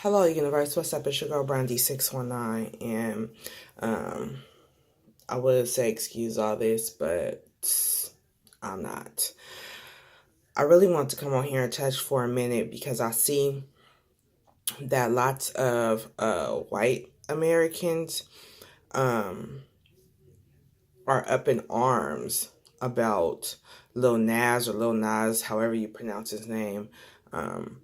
Hello, universe. What's up? It's your girl Brandy 619, and um, I would say excuse all this, but I'm not. I really want to come on here and touch for a minute because I see that lots of white Americans um, are up in arms about Lil Nas or Lil Nas, however you pronounce his name, um,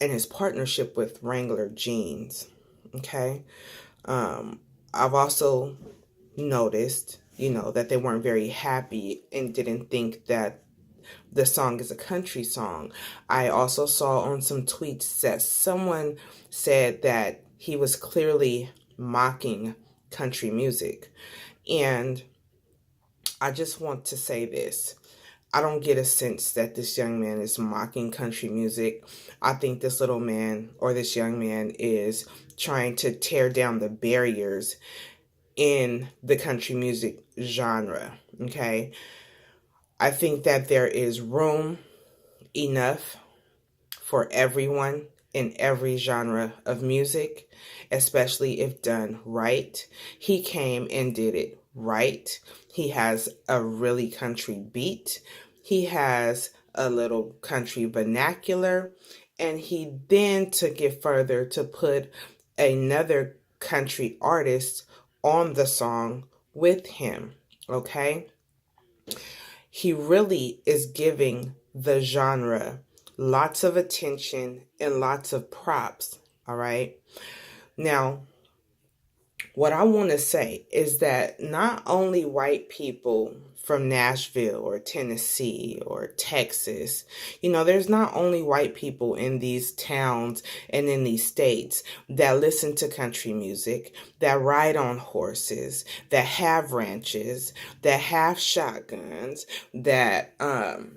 and his partnership with Wrangler Jeans. Okay. Um, I've also noticed, that they weren't very happy and didn't think that the song is a country song. I also saw on some tweets that someone said that he was clearly mocking country music. And I just want to say this. I don't get a sense that this young man is mocking country music. I think this little man or this young man is trying to tear down the barriers in the country music genre. Okay. I think that there is room enough for everyone in every genre of music, especially if done right. He came and did it right. He has a really country beat. He has a little country vernacular. And he then took it further to put another country artist on the song with him. Okay? He really is giving the genre lots of attention and lots of props. All right. Now, what I want to say is that not only white people from Nashville or Tennessee or Texas, there's not only white people in these towns and in these states that listen to country music, that ride on horses, that have ranches, that have shotguns, that, go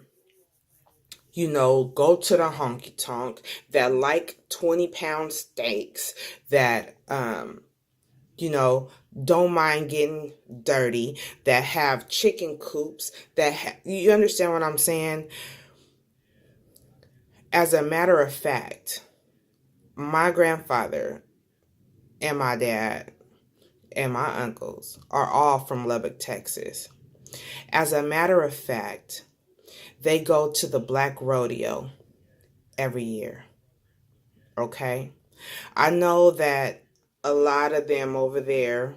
to the honky tonk, that like 20-pound steaks, that, don't mind getting dirty, that have chicken coops, you understand what I'm saying? As a matter of fact, my grandfather and my dad and my uncles are all from Lubbock, Texas. As a matter of fact, they go to the Black Rodeo every year. Okay? I know that a lot of them over there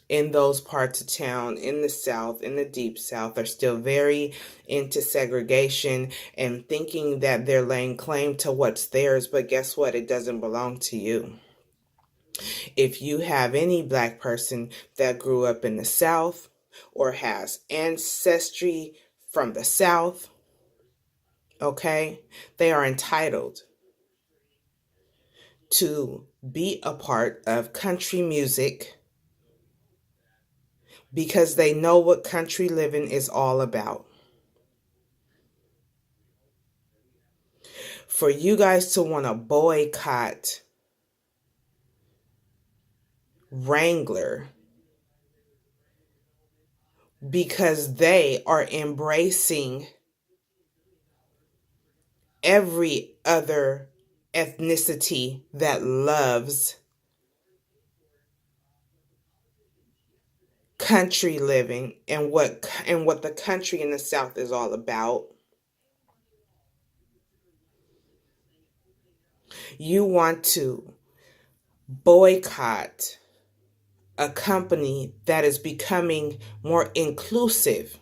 in those parts of town, in the South, in the deep South, are still very into segregation and thinking that they're laying claim to what's theirs. But guess what? It doesn't belong to you. If you have any black person that grew up in the South or has ancestry from the South, okay, they are entitled to be a part of country music because they know what country living is all about. For you guys to want to boycott Wrangler because they are embracing every other ethnicity that loves country living and what the country in the South is all about. You want to boycott a company that is becoming more inclusive.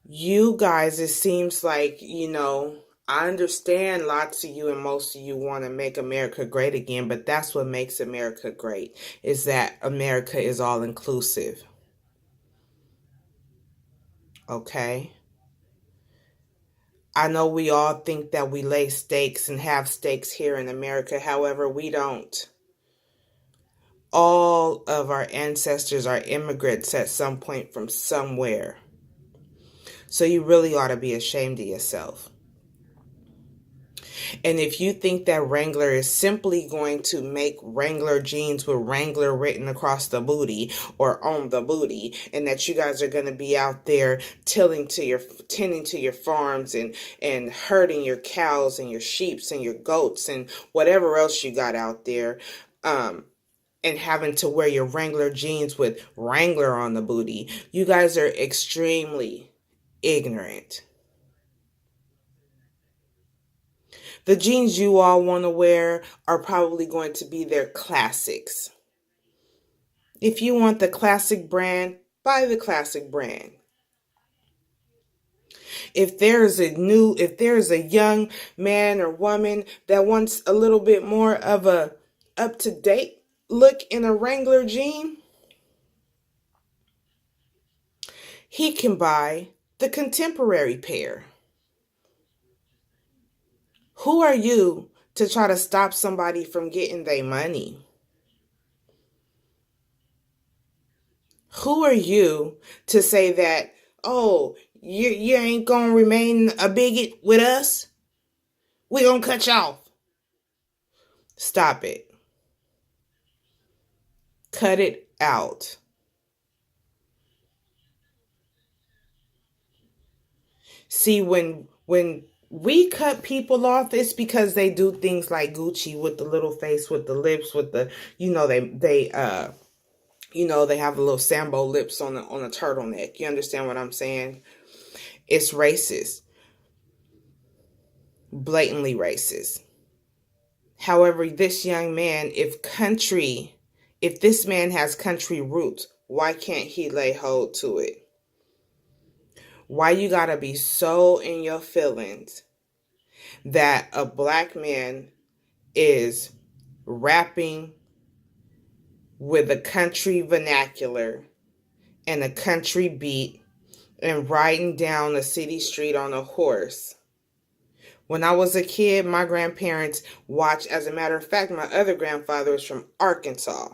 You guys, it seems like, I understand lots of you and most of you want to make America great again, but that's what makes America great, is that America is all inclusive. Okay? I know we all think that we lay stakes and have stakes here in America. However, we don't. All of our ancestors are immigrants at some point from somewhere. So you really ought to be ashamed of yourself. And if you think that Wrangler is simply going to make Wrangler jeans with Wrangler written across the booty or on the booty, and that you guys are going to be out there tending to your farms and herding your cows and your sheeps and your goats and whatever else you got out there, and having to wear your Wrangler jeans with Wrangler on the booty, you guys are extremely ignorant. The jeans you all want to wear are probably going to be their classics. If you want the classic brand, buy the classic brand. If there's a young man or woman that wants a little bit more of a up-to-date look in a Wrangler jean, he can buy the contemporary pair. Who are you to try to stop somebody from getting their money? Who are you to say that, oh, you ain't gonna remain a bigot with us? We gonna cut you off. Stop it. Cut it out. See, when we cut people off, it's because they do things like Gucci with the little face, with the lips, with the, they have the little Sambo lips on the turtleneck. You understand what I'm saying? It's racist. Blatantly racist. However, this young man, if this man has country roots, why can't he lay hold to it? Why you gotta be so in your feelings that a black man is rapping with a country vernacular and a country beat and riding down a city street on a horse? When I was a kid, my grandparents watched, as a matter of fact, my other grandfather was from Arkansas.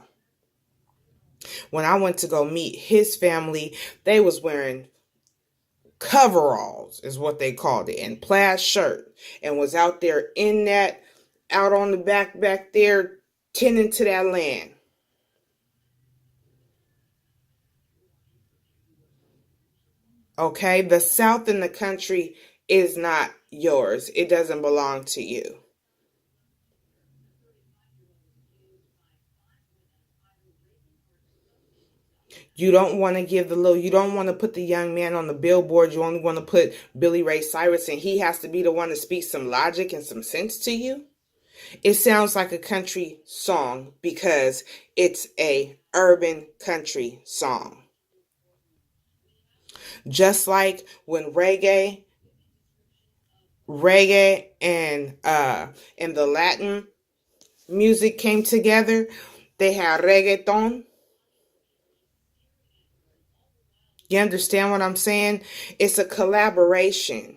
When I went to go meet his family, they was wearing coveralls, is what they called it, and plaid shirt, and was out there out on the back there, tending to that land. Okay, the South in the country is not yours. It doesn't belong to you. You don't want to you don't want to put the young man on the billboard. You only want to put Billy Ray Cyrus, and he has to be the one to speak some logic and some sense to you. It sounds like a country song because it's a urban country song. Just like when reggae and the Latin music came together, they had reggaeton. You understand what I'm saying? It's a collaboration.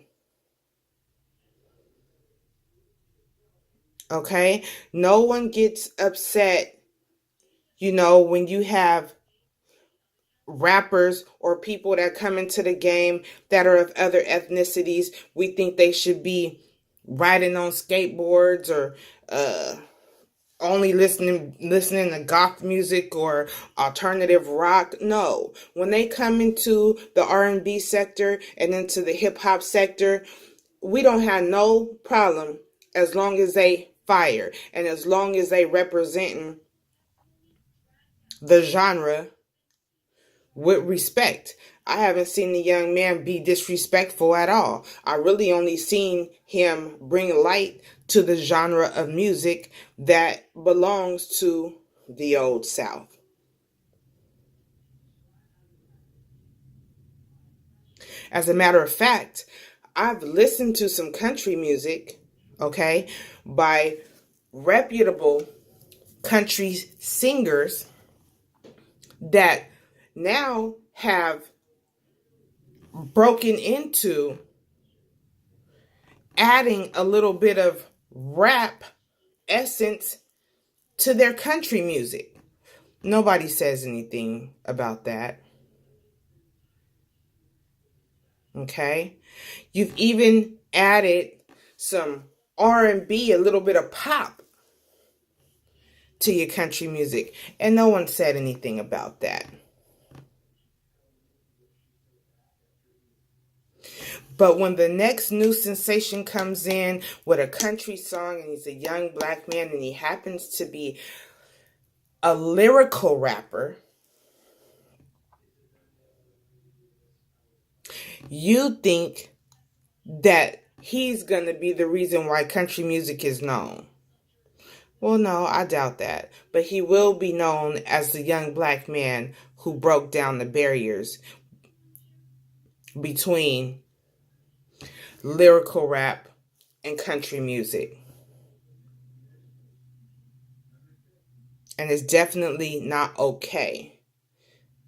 Okay? No one gets upset, when you have rappers or people that come into the game that are of other ethnicities. We think they should be riding on skateboards or only listening to goth music or alternative rock. No, when they come into the R&B sector and into the hip hop sector, we don't have no problem as long as they fire and as long as they representing the genre with respect. I haven't seen the young man be disrespectful at all. I really only seen him bring light to the genre of music that belongs to the Old South. As a matter of fact, I've listened to some country music, okay, by reputable country singers that now have broken into adding a little bit of rap essence to their country music. Nobody says anything about that. Okay? You've even added some R&B, a little bit of pop to your country music. And no one said anything about that. But when the next new sensation comes in with a country song and he's a young black man and he happens to be a lyrical rapper, you think that he's going to be the reason why country music is known. Well, no, I doubt that. But he will be known as the young black man who broke down the barriers between lyrical rap and country music. And it's definitely not okay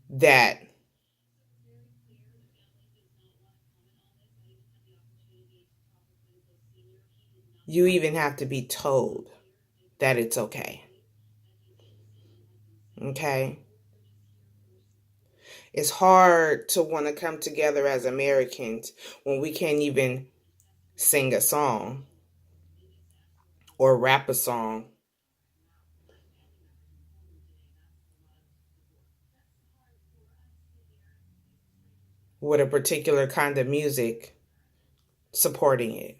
that you even have to be told that it's okay. Okay? It's hard to want to come together as Americans when we can't even sing a song or rap a song with a particular kind of music supporting it.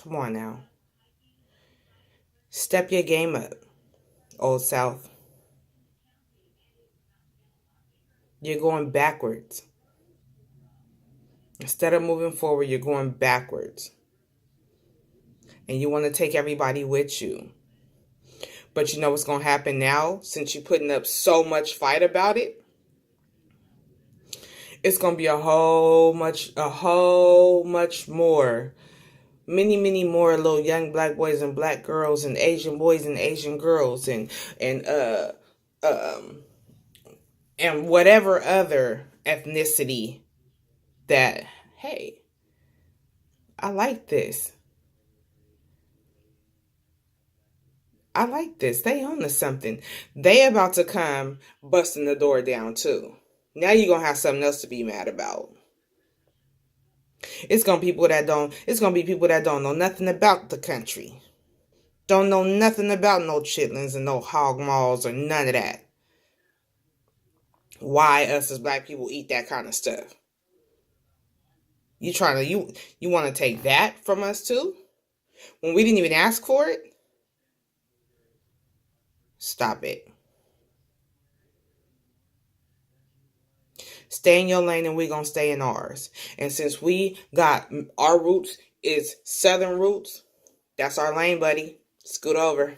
Come on now. Step your game up, Old South. You're going backwards. Instead of moving forward, you're going backwards. And you want to take everybody with you. But you know what's going to happen now, since you're putting up so much fight about it? It's going to be a whole much more, many more little young black boys and black girls and Asian boys and Asian girls and whatever other ethnicity that, hey, I like this. I like this. They own to something. They about to come busting the door down too. Now you're gonna have something else to be mad about. It's gonna be people that don't know nothing about the country. Don't know nothing about no chitlins and no hog maws or none of that. Why us as black people eat that kind of stuff? You want to take that from us too? When we didn't even ask for it? Stop it. Stay in your lane and we're going to stay in ours. And since we got our roots is Southern roots, that's our lane, buddy. Scoot over.